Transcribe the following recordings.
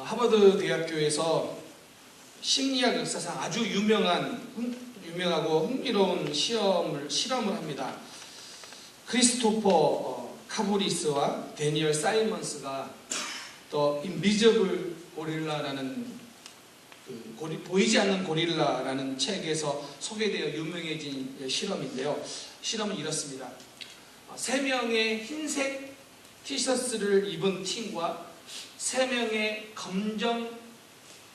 하버드 대학교에서 심리학 역사상 아주 유명하고 흥미로운 실험을 합니다. 크리스토퍼 카브리스와 데니얼 사이먼스가 더 인비저블 고릴라라는 보이지 않는 고릴라라는 책에서 소개되어 유명해진 실험인데요. 실험은 이렇습니다. 3명의 흰색 티셔츠를 입은 팀과 3명의 검정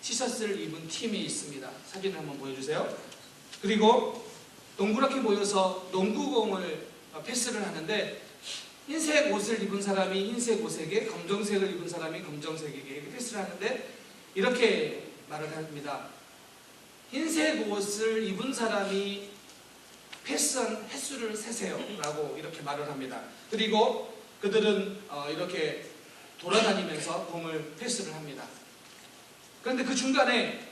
티셔츠를 입은 팀이 있습니다. 사진을 한번 보여주세요. 그리고 동그랗게 모여서 농구공을 패스를 하는데 흰색 옷을 입은 사람이 흰색 옷에게, 검정색을 입은 사람이 검정색에게 패스를 하는데 이렇게 말을 합니다. 흰색 옷을 입은 사람이 패스한 횟수를 세세요 라고 이렇게 말을 합니다. 그리고 그들은 이렇게 돌아다니면서 공을 패스를 합니다. 그런데 그 중간에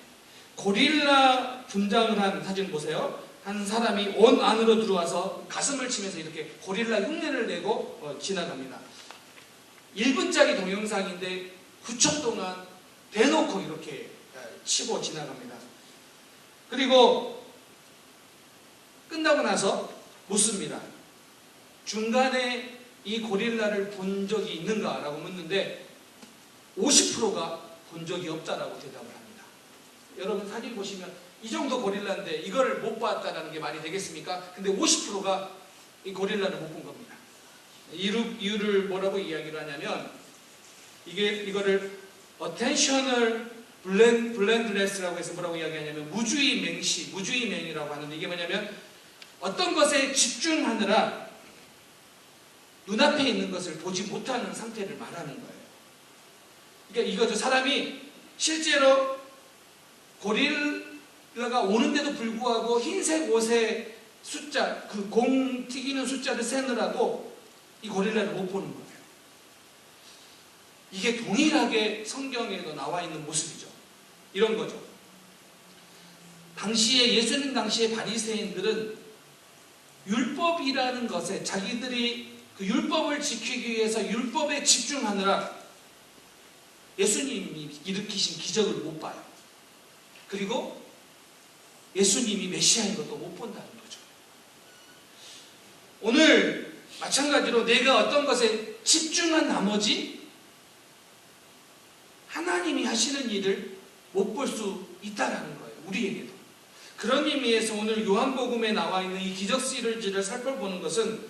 고릴라 분장을 한 사진 보세요. 한 사람이 온 안으로 들어와서 가슴을 치면서 이렇게 고릴라 흉내를 내고 지나갑니다. 1분짜리 동영상인데 9초 동안 대놓고 이렇게 치고 지나갑니다. 그리고 끝나고 나서 묻습니다. 중간에 이 고릴라를 본 적이 있는가? 라고 묻는데 50%가 본 적이 없다라고 대답을 합니다. 여러분 사진 보시면 이 정도 고릴라인데 이거를 못 봤다라는 게 말이 되겠습니까? 근데 50%가 이 고릴라를 못 본 겁니다. 이유를 뭐라고 이야기를 하냐면 이거를 attentional blindness라고 해서 뭐라고 이야기하냐면 무주의 맹시, 무주의 맹이라고 하는데 이게 뭐냐면 어떤 것에 집중하느라 눈앞에 있는 것을 보지 못하는 상태를 말하는 거예요. 그러니까 이거죠. 사람이 실제로 고릴라가 오는데도 불구하고 흰색 옷의 숫자, 그 공 튀기는 숫자를 세느라고 이 고릴라를 못 보는 거예요. 이게 동일하게 성경에도 나와 있는 모습이죠. 이런 거죠. 예수님 당시의 바리새인들은 율법이라는 것에 자기들이 그 율법을 지키기 위해서 율법에 집중하느라 예수님이 일으키신 기적을 못 봐요. 그리고 예수님이 메시아인 것도 못 본다는 거죠. 오늘 마찬가지로 내가 어떤 것에 집중한 나머지 하나님이 하시는 일을 못 볼 수 있다는 거예요. 우리에게도. 그런 의미에서 오늘 요한복음에 나와 있는 이 기적 시리즈를 살펴보는 것은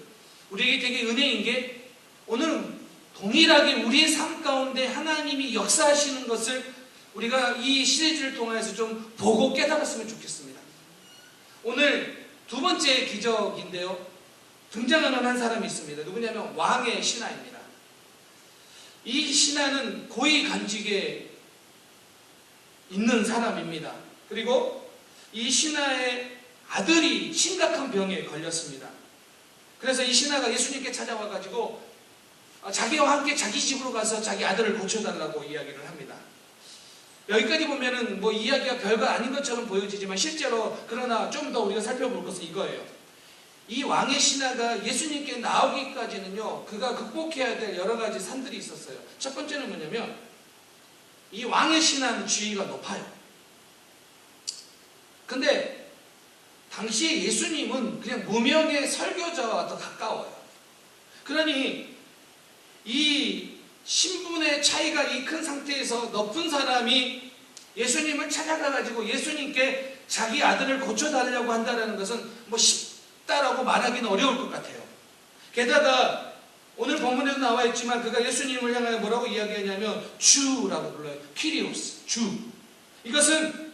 우리에게 되게 은혜인 게 오늘은 동일하게 우리의 삶 가운데 하나님이 역사하시는 것을 우리가 이 시리즈를 통해서 좀 보고 깨달았으면 좋겠습니다. 오늘 두 번째 기적인데요. 등장하는 한 사람이 있습니다. 누구냐면 왕의 신하입니다. 이 신하는 고위 간직에 있는 사람입니다. 그리고 이 신하의 아들이 심각한 병에 걸렸습니다. 그래서 이 신하가 예수님께 찾아와가지고 자기와 함께 자기 집으로 가서 자기 아들을 고쳐달라고 이야기를 합니다. 여기까지 보면은 뭐 이야기가 별거 아닌 것처럼 보여지지만 실제로 그러나 좀 더 우리가 살펴볼 것은 이거예요. 이 왕의 신하가 예수님께 나오기까지는요, 그가 극복해야 될 여러 가지 산들이 있었어요. 첫 번째는 뭐냐면 이 왕의 신하는 지위가 높아요. 근데 당시에 예수님은 그냥 무명의 설교자와 더 가까워요. 그러니 이 신분의 차이가 이 큰 상태에서 높은 사람이 예수님을 찾아가가지고 예수님께 자기 아들을 고쳐달라고 한다는 것은 뭐 쉽다라고 말하기는 어려울 것 같아요. 게다가 오늘 본문에도 나와 있지만 그가 예수님을 향하여 뭐라고 이야기하냐면 주라고 불러요. 키리오스, 주. 이것은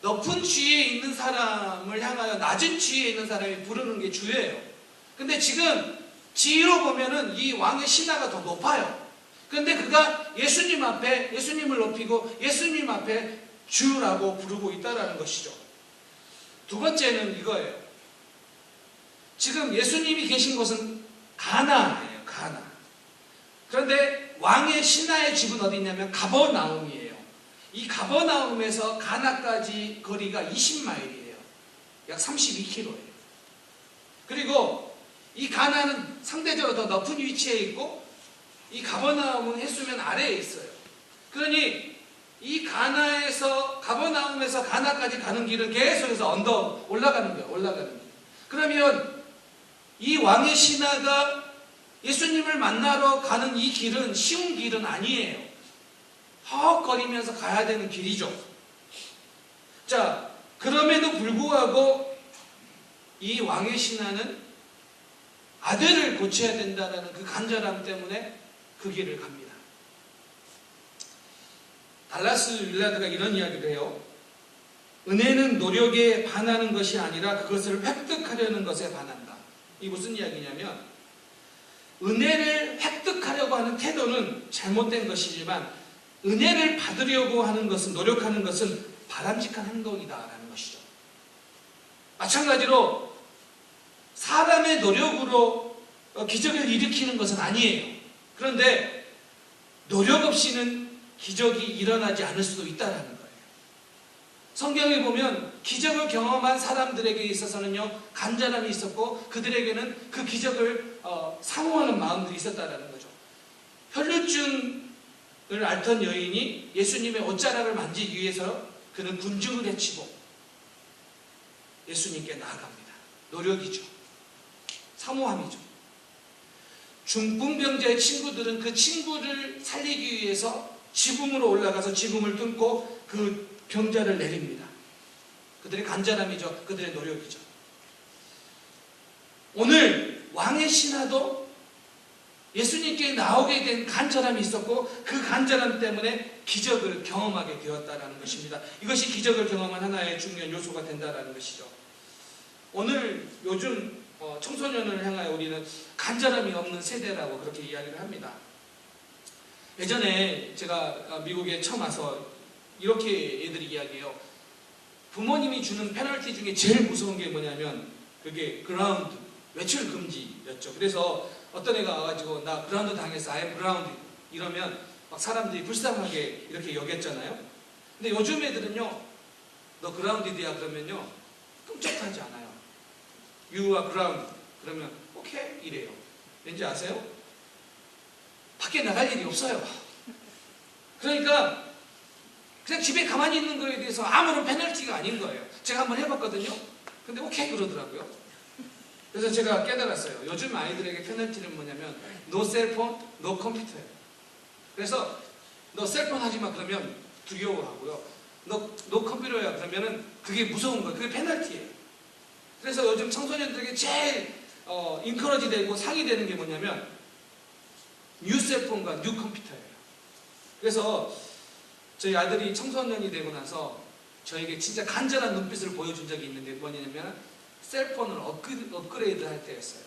높은 지위에 있는 사람을 향하여 낮은 지위에 있는 사람이 부르는 게 주예요. 근데 지금 지위로 보면은 이 왕의 신하가 더 높아요. 그런데 그가 예수님 앞에 예수님을 높이고 예수님 앞에 주라고 부르고 있다는 것이죠. 두 번째는 이거예요. 지금 예수님이 계신 곳은 가나안이에요. 가나. 그런데 왕의 신하의 집은 어디 있냐면 가버나움이에요. 이 가버나움에서 가나까지 거리가 20마일이에요. 약 32km예요. 그리고 이 가나는 상대적으로 더 높은 위치에 있고 이 가버나움은 해수면 아래에 있어요. 그러니 이 가버나움에서 가나까지 가는 길은 계속해서 언덕 올라가는 거예요. 올라가는 길. 그러면 이 왕의 신하가 예수님을 만나러 가는 이 길은 쉬운 길은 아니에요. 허헉거리면서 가야 되는 길이죠. 자, 그럼에도 불구하고 이 왕의 신하는 아들을 고쳐야 된다는 그 간절함 때문에 그 길을 갑니다. 달라스 윌라드가 이런 이야기를 해요. 은혜는 노력에 반하는 것이 아니라 그것을 획득하려는 것에 반한다. 이게 무슨 이야기냐면 은혜를 획득하려고 하는 태도는 잘못된 것이지만 은혜를 받으려고 하는 것은, 노력하는 것은 바람직한 행동이다라는 것이죠. 마찬가지로 사람의 노력으로 기적을 일으키는 것은 아니에요. 그런데 노력 없이는 기적이 일어나지 않을 수도 있다는 거예요. 성경에 보면 기적을 경험한 사람들에게 있어서는요, 간절함이 있었고 그들에게는 그 기적을 사모하는 마음들이 있었다는 거죠. 혈루증을 앓던 여인이 예수님의 옷자락을 만지기 위해서 그는 군중을 헤치고 예수님께 나아갑니다. 노력이죠. 사모함이죠. 중풍병자의 친구들은 그 친구를 살리기 위해서 지붕으로 올라가서 지붕을 뚫고 그 병자를 내립니다. 그들의 간절함이죠. 그들의 노력이죠. 오늘 왕의 신하도 예수님께 나오게 된 간절함이 있었고 그 간절함 때문에 기적을 경험하게 되었다는 것입니다. 이것이 기적을 경험한 하나의 중요한 요소가 된다는 것이죠. 오늘 요즘 청소년을 향하여 우리는 간절함이 없는 세대라고 그렇게 이야기를 합니다. 예전에 제가 미국에 처음 와서 이렇게 애들이 이야기해요. 부모님이 주는 페널티 중에 제일 무서운 게 뭐냐면 그게 그라운드, 외출 금지였죠. 그래서 어떤 애가 와가지고 나 그라운드 당했어, I am ground 이러면 막 사람들이 불쌍하게 이렇게 여겼잖아요. 근데 요즘 애들은요, 너 그라운드야 그러면요 끔찍하지 않아요. You are ground 그러면 오케이 이래요. 왠지 아세요? 밖에 나갈 일이 없어요. 그러니까 그냥 집에 가만히 있는 거에 대해서 아무런 페널티가 아닌 거예요. 제가 한번 해봤거든요. 근데 오케이 그러더라고요. 그래서 제가 깨달았어요. 요즘 아이들에게 페널티는 뭐냐면 no 셀폰, no 컴퓨터예요. 그래서 너 셀폰 하지 마 그러면 두려워하고요. no 컴퓨터야 그러면은 그게 무서운 거예요. 그게 페널티예요. 그래서 요즘 청소년들에게 제일 인커러지 되고 상이 되는 게 뭐냐면 뉴 셀폰과 뉴 컴퓨터예요. 그래서 저희 아들이 청소년이 되고 나서 저에게 진짜 간절한 눈빛을 보여준 적이 있는데 뭐냐면 셀폰을 업그레이드 할 때였어요.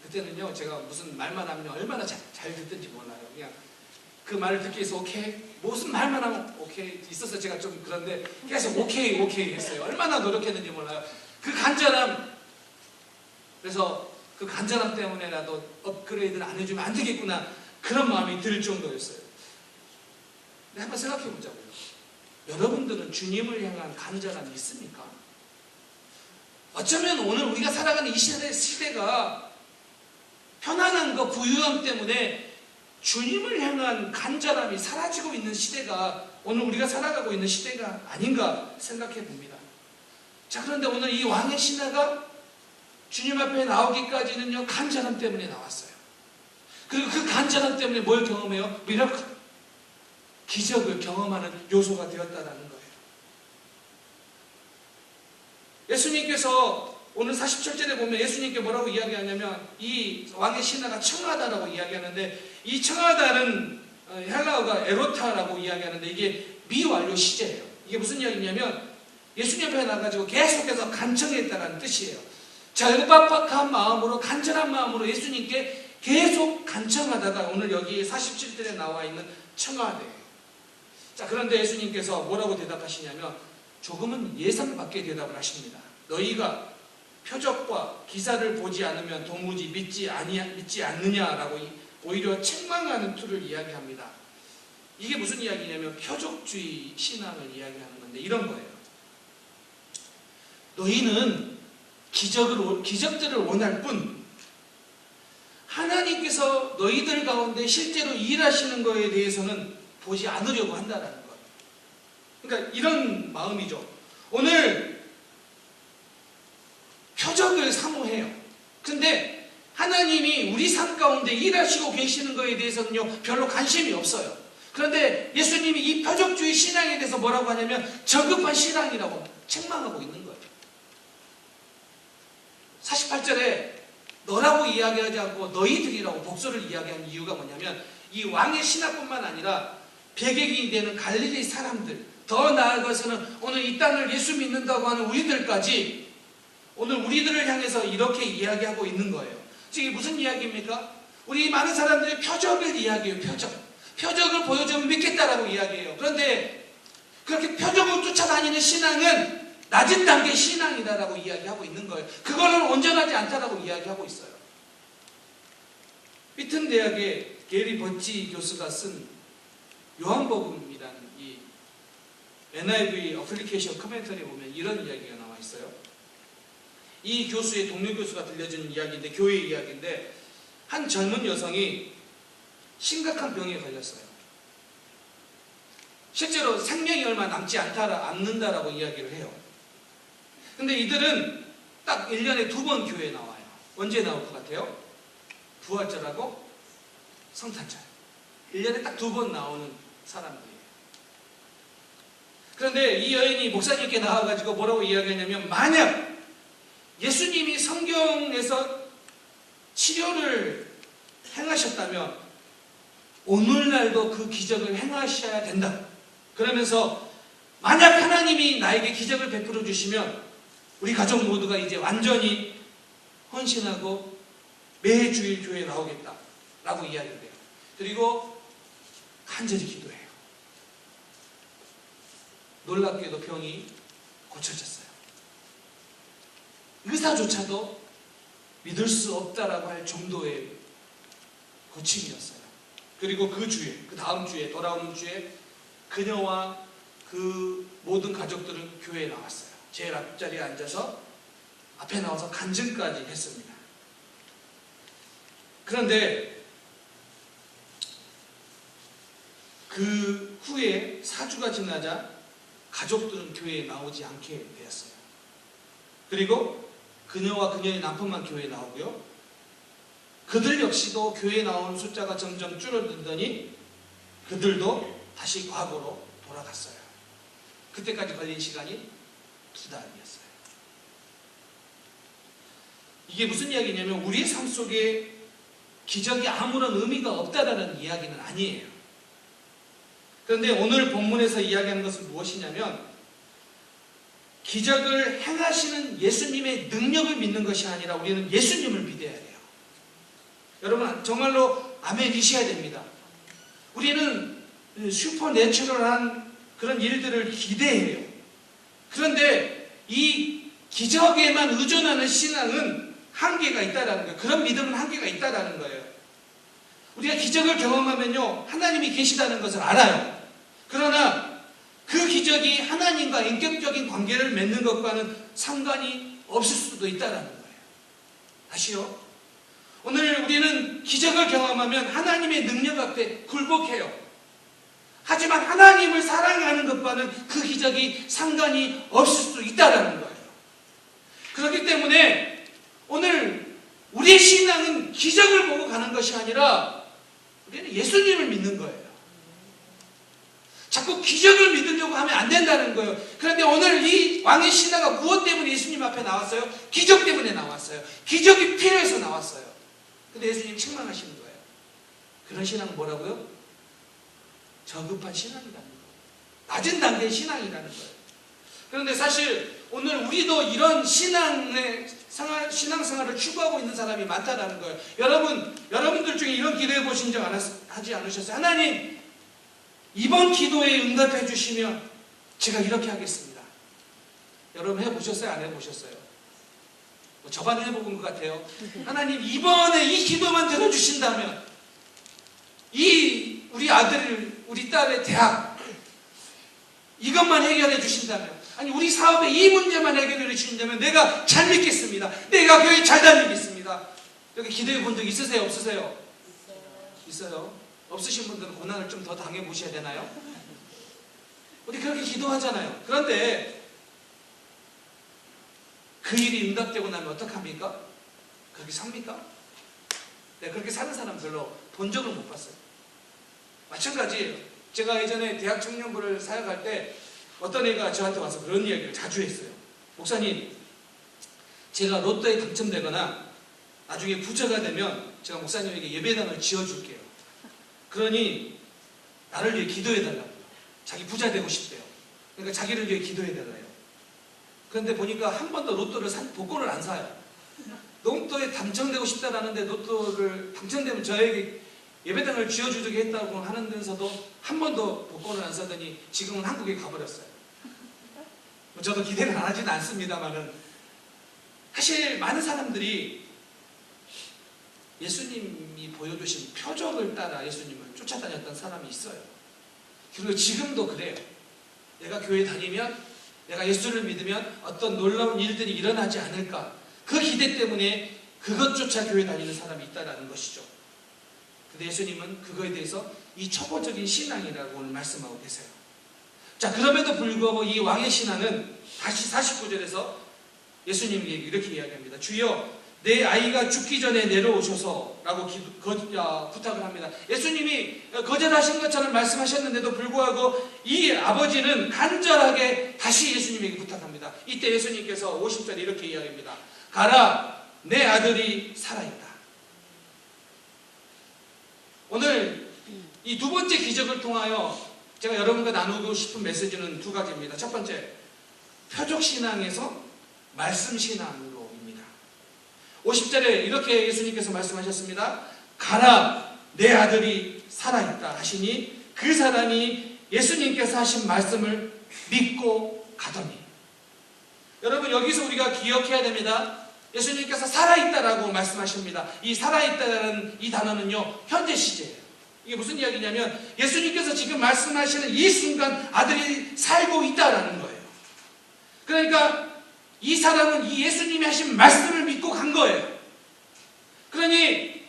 그때는요 제가 무슨 말만 하면 얼마나 잘 듣든지 몰라요. 그냥 그 말을 듣기 위해서 오케이, 무슨 말만 하면 오케이 있어서 제가 좀 그런데 계속 오케이 했어요. 얼마나 노력했는지 몰라요. 그 간절함, 그래서 그 간절함 때문에라도 업그레이드를 안 해주면 안 되겠구나 그런 마음이 들 정도였어요. 근데 한번 생각해 보자고요. 여러분들은 주님을 향한 간절함이 있습니까? 어쩌면 오늘 우리가 살아가는 이 시대가 편안함과 부유함 때문에 주님을 향한 간절함이 사라지고 있는 시대가 오늘 우리가 살아가고 있는 시대가 아닌가 생각해 봅니다. 자, 그런데 오늘 이 왕의 신하가 주님 앞에 나오기까지는요 간절함 때문에 나왔어요. 그리고 그 간절함 때문에 뭘 경험해요? 미라클, 기적을 경험하는 요소가 되었다는 거예요. 예수님께서 오늘 47절에 보면 예수님께 뭐라고 이야기하냐면 이 왕의 신하가 청하다라고 이야기하는데 이 청하다는 헬라어가 에로타라고 이야기하는데 이게 미완료 시제예요. 이게 무슨 이야기냐면 예수님 앞에 나가지고 계속해서 간청했다는 뜻이에요. 절박한 마음으로 간절한 마음으로 예수님께 계속 간청하다가 오늘 여기 47절에 나와 있는 청하대예요. 자, 그런데 예수님께서 뭐라고 대답하시냐면 조금은 예상 밖의 대답을 하십니다. 너희가 표적과 기사를 보지 않으면 도무지 믿지 않느냐라고 오히려 책망하는 투를 이야기합니다. 이게 무슨 이야기냐면 표적주의 신앙을 이야기하는 건데 이런 거예요. 너희는 기적들을 원할 뿐 하나님께서 너희들 가운데 실제로 일하시는 거에 대해서는 보지 않으려고 한다는 거예요. 그러니까 이런 마음이죠. 오늘 표적을 사모해요. 근데 하나님이 우리 삶 가운데 일하시고 계시는 것에 대해서는요, 별로 관심이 없어요. 그런데 예수님이 이 표적주의 신앙에 대해서 뭐라고 하냐면 저급한 신앙이라고 책망하고 있는 거예요. 48절에 너라고 이야기하지 않고 너희들이라고 복수를 이야기한 이유가 뭐냐면 이 왕의 신하뿐만 아니라 배객이 되는 갈릴리 사람들, 더 나아가서는 오늘 이 땅을 예수 믿는다고 하는 우리들까지 오늘 우리들을 향해서 이렇게 이야기하고 있는 거예요. 이게 무슨 이야기입니까? 우리 많은 사람들이 표적을 이야기해요. 표적을 보여주면 믿겠다라고 이야기해요. 그런데 그렇게 표적을 쫓아다니는 신앙은 낮은 단계의 신앙이다라고 이야기하고 있는 거예요. 그거는 온전하지 않다라고 이야기하고 있어요. 피튼 대학의 게리 버치 교수가 쓴 요한복음이라는 이 NIV 어플리케이션 커멘터리에 보면 이런 이야기가 나와 있어요. 이 교수의 동료 교수가 들려주는 이야기인데, 교회 이야기인데, 한 젊은 여성이 심각한 병에 걸렸어요. 실제로 생명이 얼마 남지 않는다라고 이야기를 해요. 근데 이들은 딱 1년에 2번 교회에 나와요. 언제 나올 것 같아요? 부활절하고 성탄절. 1년에 딱 2번 나오는 사람들이에요. 그런데 이 여인이 목사님께 나와가지고 뭐라고 이야기하냐면, 만약 예수님이 성경에서 치료를 행하셨다면 오늘날도 그 기적을 행하셔야 된다. 그러면서 만약 하나님이 나에게 기적을 베풀어 주시면 우리 가족 모두가 이제 완전히 헌신하고 매주일 교회에 나오겠다 라고 이야기를 해요. 그리고 간절히 기도해요. 놀랍게도 병이 고쳐졌어요. 의사조차도 믿을 수 없다라고 할 정도의 고침이었어요. 그리고 그 주에, 그 다음 주에, 돌아오는 주에 그녀와 그 모든 가족들은 교회에 나왔어요. 제일 앞자리에 앉아서 앞에 나와서 간증까지 했습니다. 그런데 그 후에 4주가 지나자 가족들은 교회에 나오지 않게 되었어요. 그리고 그녀와 그녀의 남편만 교회에 나오고요. 그들 역시도 교회에 나오는 숫자가 점점 줄어들더니 그들도 다시 과거로 돌아갔어요. 그때까지 걸린 시간이 2달이었어요. 이게 무슨 이야기냐면 우리의 삶 속에 기적이 아무런 의미가 없다라는 이야기는 아니에요. 그런데 오늘 본문에서 이야기하는 것은 무엇이냐면 기적을 행하시는 예수님의 능력을 믿는 것이 아니라 우리는 예수님을 믿어야 돼요. 여러분 정말로 아멘이셔야 됩니다. 우리는 슈퍼내추럴한 그런 일들을 기대해요. 그런데 이 기적에만 의존하는 신앙은 한계가 있다라는 거예요. 그런 믿음은 한계가 있다라는 거예요. 우리가 기적을 경험하면요, 하나님이 계시다는 것을 알아요. 그러나 그 기적이 하나님과 인격적인 관계를 맺는 것과는 상관이 없을 수도 있다라는 거예요. 다시요. 오늘 우리는 기적을 경험하면 하나님의 능력 앞에 굴복해요. 하지만 하나님을 사랑하는 것과는 그 기적이 상관이 없을 수 있다라는 거예요. 그렇기 때문에 오늘 우리의 신앙은 기적을 보고 가는 것이 아니라 우리는 예수님을 믿는 거예요. 자꾸 기적을 믿으려고 하면 안 된다는 거예요. 그런데 오늘 이 왕의 신하가 무엇 때문에 예수님 앞에 나왔어요? 기적 때문에 나왔어요. 기적이 필요해서 나왔어요. 근데 예수님이 책망하시는 거예요. 그런 신앙은 뭐라고요? 저급한 신앙이라는 거예요. 낮은 단계의 신앙이라는 거예요. 그런데 사실 오늘 우리도 이런 신앙생활을 추구하고 있는 사람이 많다는 거예요. 여러분들 중에 이런 기도해 보신 적 하지 않으셨어요? 하나님, 이번 기도에 응답해 주시면 제가 이렇게 하겠습니다. 여러분 해보셨어요? 안 해보셨어요? 저만 해본 것 같아요. 하나님, 이번에 이 기도만 들어주신다면 우리 아들, 우리 딸의 대학 이것만 해결해 주신다면, 아니 우리 사업의 이 문제만 해결해 주신다면 내가 잘 믿겠습니다. 내가 교회 잘 다니겠습니다. 여기 기도해 본 적 있으세요? 없으세요? 있어요. 없으신 분들은 고난을 좀 더 당해보셔야 되나요? 우리 그렇게 기도하잖아요. 그런데 그 일이 응답되고 나면 어떡합니까? 그렇게 삽니까? 네, 그렇게 사는 사람 별로 본 적을 못 봤어요. 마찬가지예요. 제가 예전에 대학 청년부를 사역할 때 어떤 애가 저한테 와서 그런 이야기를 자주 했어요. 목사님, 제가 로또에 당첨되거나 나중에 부자가 되면 제가 목사님에게 예배당을 지어줄게요. 그러니 나를 위해 기도해달라고요. 자기 부자 되고 싶대요. 그러니까 자기를 위해 기도해달라요. 그런데 보니까 한 번도 로또를 복권을 안 사요. 로또에 당첨되고 싶다라는데 로또를 당첨되면 저에게 예배당을 지어주게 했다고 하는데서도 한 번도 복권을 안 사더니 지금은 한국에 가버렸어요. 저도 기대를 안 하지는 않습니다만은 사실 많은 사람들이 예수님이 보여주신 표적을 따라 예수님을 쫓아다녔던 사람이 있어요. 그리고 지금도 그래요. 내가 교회 다니면, 내가 예수를 믿으면 어떤 놀라운 일들이 일어나지 않을까, 그 기대 때문에 그것 쫓아 교회 다니는 사람이 있다는 것이죠. 근데 예수님은 그거에 대해서 이 초보적인 신앙이라고 오늘 말씀하고 계세요. 자, 그럼에도 불구하고 이 왕의 신앙은 다시 49절에서 예수님에게 이렇게 이야기합니다. 주여, 내 아이가 죽기 전에 내려오셔서 라고 부탁을 합니다. 예수님이 거절하신 것처럼 말씀하셨는데도 불구하고 이 아버지는 간절하게 다시 예수님에게 부탁합니다. 이때 예수님께서 50절에 이렇게 이야기합니다. 가라, 내 아들이 살아있다. 오늘 이 두 번째 기적을 통하여 제가 여러분과 나누고 싶은 메시지는 두 가지입니다. 첫 번째, 표적신앙에서 말씀신앙으로입니다. 50절에 이렇게 예수님께서 말씀하셨습니다. 가라, 내 아들이 살아있다 하시니 그 사람이 예수님께서 하신 말씀을 믿고 가더니. 여러분, 여기서 우리가 기억해야 됩니다. 예수님께서 살아있다라고 말씀하십니다. 이 살아있다라는 이 단어는요, 현재 시제예요. 이게 무슨 이야기냐면 예수님께서 지금 말씀하시는 이 순간 아들이 살고 있다라는 거예요. 그러니까 이 사람은 이 예수님이 하신 말씀을 믿고 간 거예요. 그러니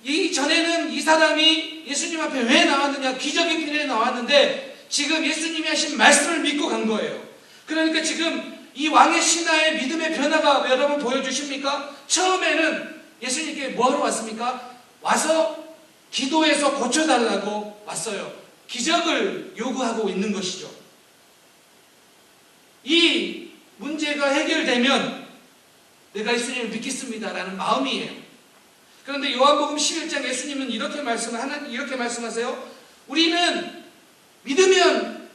이전에는 이 사람이 예수님 앞에 왜 나왔느냐, 기적이 필요해 나왔는데 지금 예수님이 하신 말씀을 믿고 간 거예요. 그러니까 지금 이 왕의 신하의 믿음의 변화가 여러분 보여주십니까? 처음에는 예수님께 뭐하러 왔습니까? 와서 기도해서 고쳐달라고 왔어요. 기적을 요구하고 있는 것이죠. 이 문제가 해결되면 내가 예수님을 믿겠습니다라는 마음이에요. 그런데 요한복음 11장 예수님은 이렇게 말씀하세요. 우리는 믿으면,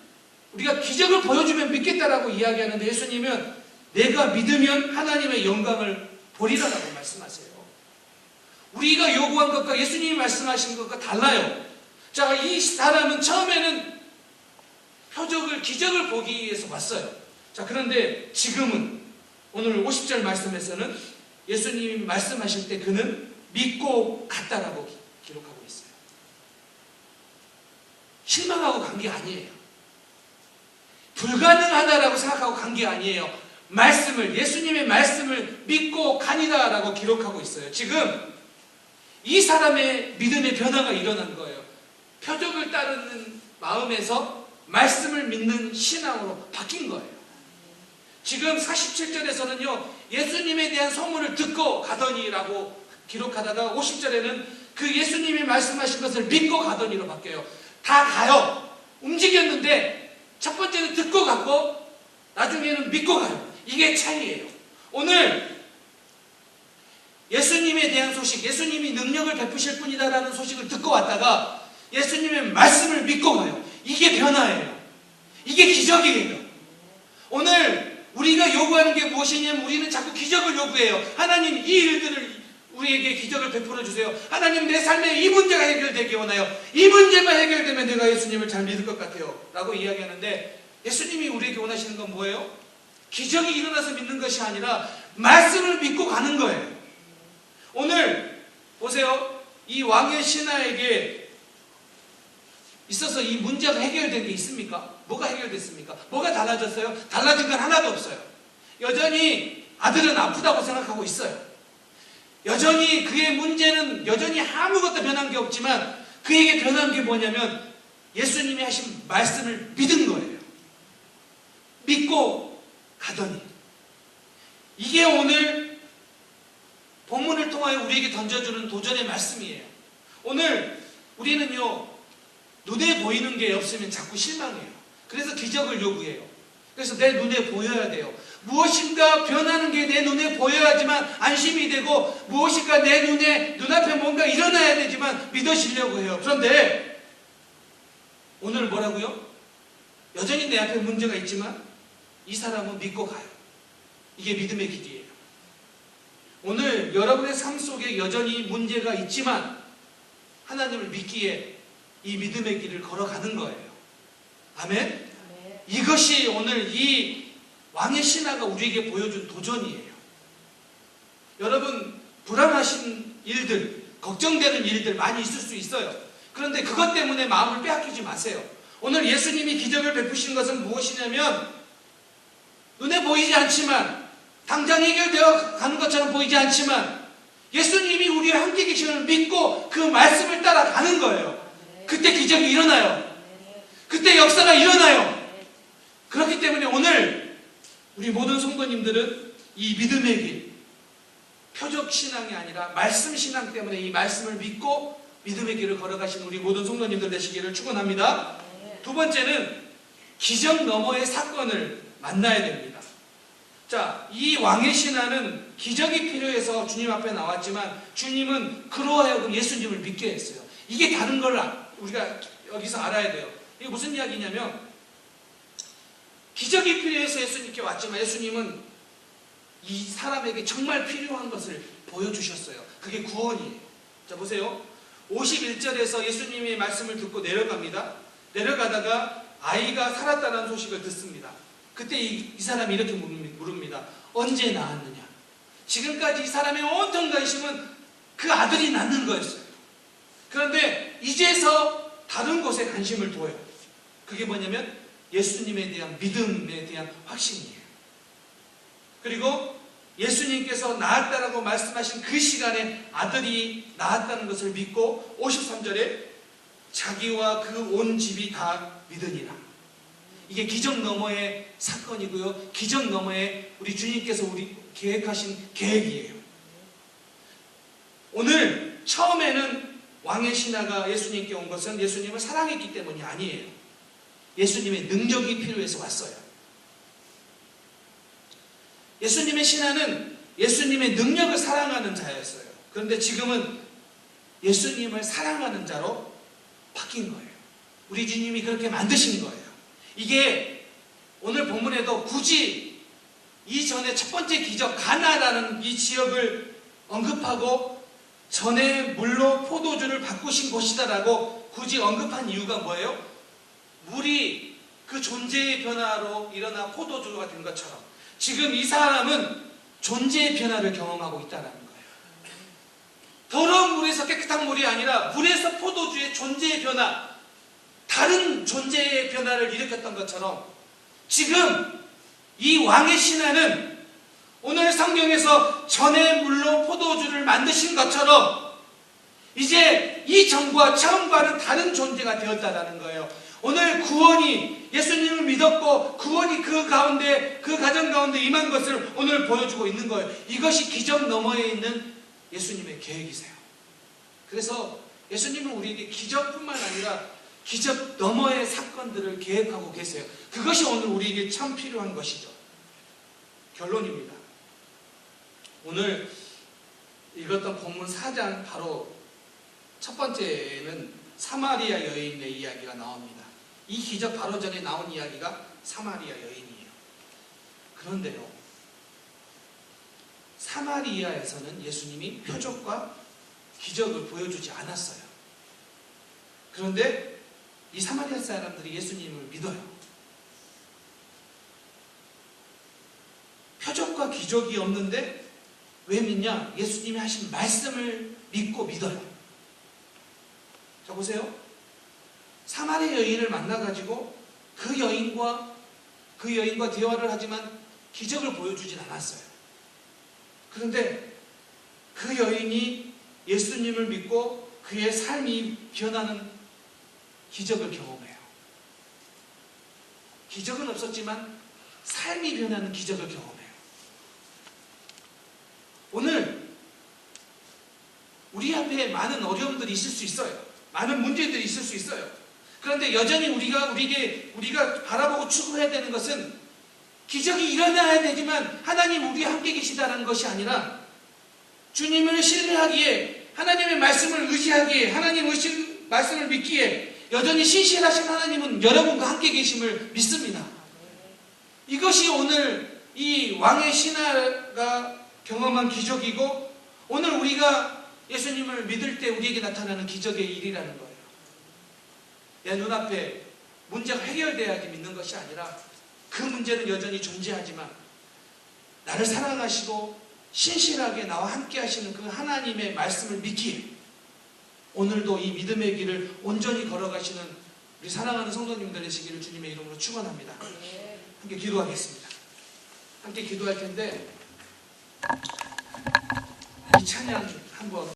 우리가 기적을 보여주면 믿겠다라고 이야기하는데 예수님은 내가 믿으면 하나님의 영광을 보리라라고 말씀하세요. 우리가 요구한 것과 예수님이 말씀하신 것과 달라요. 자, 이 사람은 처음에는 기적을 보기 위해서 왔어요. 자, 그런데 지금은 오늘 50절 말씀에서는 예수님이 말씀하실 때 그는 믿고 갔다라고 기록하고 있어요. 실망하고 간 게 아니에요. 불가능하다라고 생각하고 간 게 아니에요. 예수님의 말씀을 믿고 가니다라고 기록하고 있어요. 지금 이 사람의 믿음의 변화가 일어난 거예요. 표적을 따르는 마음에서 말씀을 믿는 신앙으로 바뀐 거예요. 지금 47절에서는요, 예수님에 대한 소문을 듣고 가더니라고 기록하다가 50절에는 그 예수님이 말씀하신 것을 믿고 가더니로 바뀌어요. 다 가요. 움직였는데 첫 번째는 듣고 갔고 나중에는 믿고 가요. 이게 차이예요. 오늘 예수님에 대한 소식, 예수님이 능력을 베푸실 분이다라는 소식을 듣고 왔다가 예수님의 말씀을 믿고 가요. 이게 변화예요. 이게 기적이에요. 오늘 우리가 요구하는 게 무엇이냐면 우리는 자꾸 기적을 요구해요. 하나님, 이 일들을 우리에게 기적을 베풀어 주세요. 하나님, 내 삶에 이 문제가 해결되기 원해요. 이 문제만 해결되면 내가 예수님을 잘 믿을 것 같아요 라고 이야기하는데 예수님이 우리에게 원하시는 건 뭐예요? 기적이 일어나서 믿는 것이 아니라 말씀을 믿고 가는 거예요. 오늘 보세요. 이 왕의 신하에게 있어서 이 문제가 해결된 게 있습니까? 뭐가 해결됐습니까? 뭐가 달라졌어요? 달라진 건 하나도 없어요. 여전히 아들은 아프다고 생각하고 있어요. 여전히 그의 문제는 여전히 아무것도 변한 게 없지만 그에게 변한 게 뭐냐면 예수님이 하신 말씀을 믿은 거예요. 믿고 가더니. 이게 오늘 본문을 통하여 우리에게 던져주는 도전의 말씀이에요. 오늘 우리는요, 눈에 보이는 게 없으면 자꾸 실망해요. 그래서 기적을 요구해요. 그래서 내 눈에 보여야 돼요. 무엇인가 변하는 게 내 눈에 보여야지만 안심이 되고, 무엇인가 내 눈앞에 뭔가 일어나야 되지만 믿어지려고 해요. 그런데 오늘 뭐라고요? 여전히 내 앞에 문제가 있지만 이 사람은 믿고 가요. 이게 믿음의 길이에요. 오늘 여러분의 삶 속에 여전히 문제가 있지만 하나님을 믿기에 이 믿음의 길을 걸어가는 거예요. 아멘? 이것이 오늘 이 왕의 신하가 우리에게 보여준 도전이에요. 여러분, 불안하신 일들, 걱정되는 일들 많이 있을 수 있어요. 그런데 그것 때문에 마음을 빼앗기지 마세요. 오늘 예수님이 기적을 베푸신 것은 무엇이냐면, 눈에 보이지 않지만, 당장 해결되어 가는 것처럼 보이지 않지만 예수님이 우리와 함께 계시는 믿고 그 말씀을 따라가는 거예요. 그때 기적이 일어나요. 그때 역사가 일어나요. 그렇기 때문에 오늘 우리 모든 성도님들은 이 믿음의 길, 표적 신앙이 아니라 말씀 신앙 때문에 이 말씀을 믿고 믿음의 길을 걸어가신 우리 모든 성도님들 되시기를 축원합니다. 두 번째는 기적 너머의 사건을 만나야 됩니다. 자, 이 왕의 신하는 기적이 필요해서 주님 앞에 나왔지만 주님은 그로 하여금 예수님을 믿게 했어요. 이게 다른 걸 우리가 여기서 알아야 돼요. 이게 무슨 이야기냐면, 기적이 필요해서 예수님께 왔지만 예수님은 이 사람에게 정말 필요한 것을 보여주셨어요. 그게 구원이에요. 자, 보세요. 51절에서 예수님의 말씀을 듣고 내려갑니다. 내려가다가 아이가 살았다는 소식을 듣습니다. 그때 이 사람이 이렇게 물습니다. 언제 낳았느냐? 지금까지 이 사람의 온통 관심은 그 아들이 낳는 거였어요. 그런데 이제서 다른 곳에 관심을 둬요. 그게 뭐냐면 예수님에 대한 믿음에 대한 확신이에요. 그리고 예수님께서 낳았다라고 말씀하신 그 시간에 아들이 낳았다는 것을 믿고 53절에 자기와 그 온 집이 다 믿으니라. 이게 기적 너머의 사건이고요. 기적 너머의 우리 주님께서 우리 계획하신 계획이에요. 오늘 처음에는 왕의 신하가 예수님께 온 것은 예수님을 사랑했기 때문이 아니에요. 예수님의 능력이 필요해서 왔어요. 예수님의 신하는 예수님의 능력을 사랑하는 자였어요. 그런데 지금은 예수님을 사랑하는 자로 바뀐 거예요. 우리 주님이 그렇게 만드신 거예요. 이게 오늘 본문에도 굳이 이전에 첫 번째 기적 가나라는 이 지역을 언급하고 전에 물로 포도주를 바꾸신 곳이다라고 굳이 언급한 이유가 뭐예요? 물이 그 존재의 변화로 일어나 포도주가 된 것처럼 지금 이 사람은 존재의 변화를 경험하고 있다는 거예요. 더러운 물에서 깨끗한 물이 아니라 물에서 포도주의 존재의 변화, 다른 존재의 변화를 일으켰던 것처럼 지금 이 왕의 신하는 오늘 성경에서 전에 물로 포도주를 만드신 것처럼 이제 이전과 처음과는 다른 존재가 되었다는 거예요. 오늘 구원이 예수님을 믿었고 구원이 그 가운데, 그 가정 가운데 임한 것을 오늘 보여주고 있는 거예요. 이것이 기적 너머에 있는 예수님의 계획이세요. 그래서 예수님은 우리에게 기적뿐만 아니라 기적 너머의 사건들을 계획하고 계세요. 그것이 오늘 우리에게 참 필요한 것이죠. 결론입니다. 오늘 읽었던 본문 4장 바로 첫 번째는 사마리아 여인의 이야기가 나옵니다. 이 기적 바로 전에 나온 이야기가 사마리아 여인이에요. 그런데요, 사마리아에서는 예수님이 표적과 기적을 보여주지 않았어요. 그런데 이 사마리아 사람들이 예수님을 믿어요. 표적과 기적이 없는데 왜 믿냐? 예수님이 하신 말씀을 믿고 믿어요. 자, 보세요. 사마리아 여인을 만나가지고 그 여인과 대화를 하지만 기적을 보여주진 않았어요. 그런데 그 여인이 예수님을 믿고 그의 삶이 변하는 기적을 경험해요. 기적은 없었지만 삶이 변하는 기적을 경험해요. 오늘 우리 앞에 많은 어려움들이 있을 수 있어요. 많은 문제들이 있을 수 있어요. 그런데 여전히 우리가 바라보고 추구해야 되는 것은 기적이 일어나야 되지만 하나님 우리와 함께 계시다는 것이 아니라 주님을 신뢰하기에, 하나님의 말씀을 의지하기에, 하나님의 말씀을 믿기에 여전히 신실하신 하나님은 여러분과 함께 계심을 믿습니다. 이것이 오늘 이 왕의 신하가 경험한 기적이고, 오늘 우리가 예수님을 믿을 때 우리에게 나타나는 기적의 일이라는 거예요. 내 눈앞에 문제가 해결돼야지 믿는 것이 아니라 그 문제는 여전히 존재하지만 나를 사랑하시고 신실하게 나와 함께 하시는 그 하나님의 말씀을 믿기에 오늘도 이 믿음의 길을 온전히 걸어가시는 우리 사랑하는 성도님들 되시기를 주님의 이름으로 축원합니다. 함께 기도하겠습니다. 함께 기도할 텐데 이 찬양 한번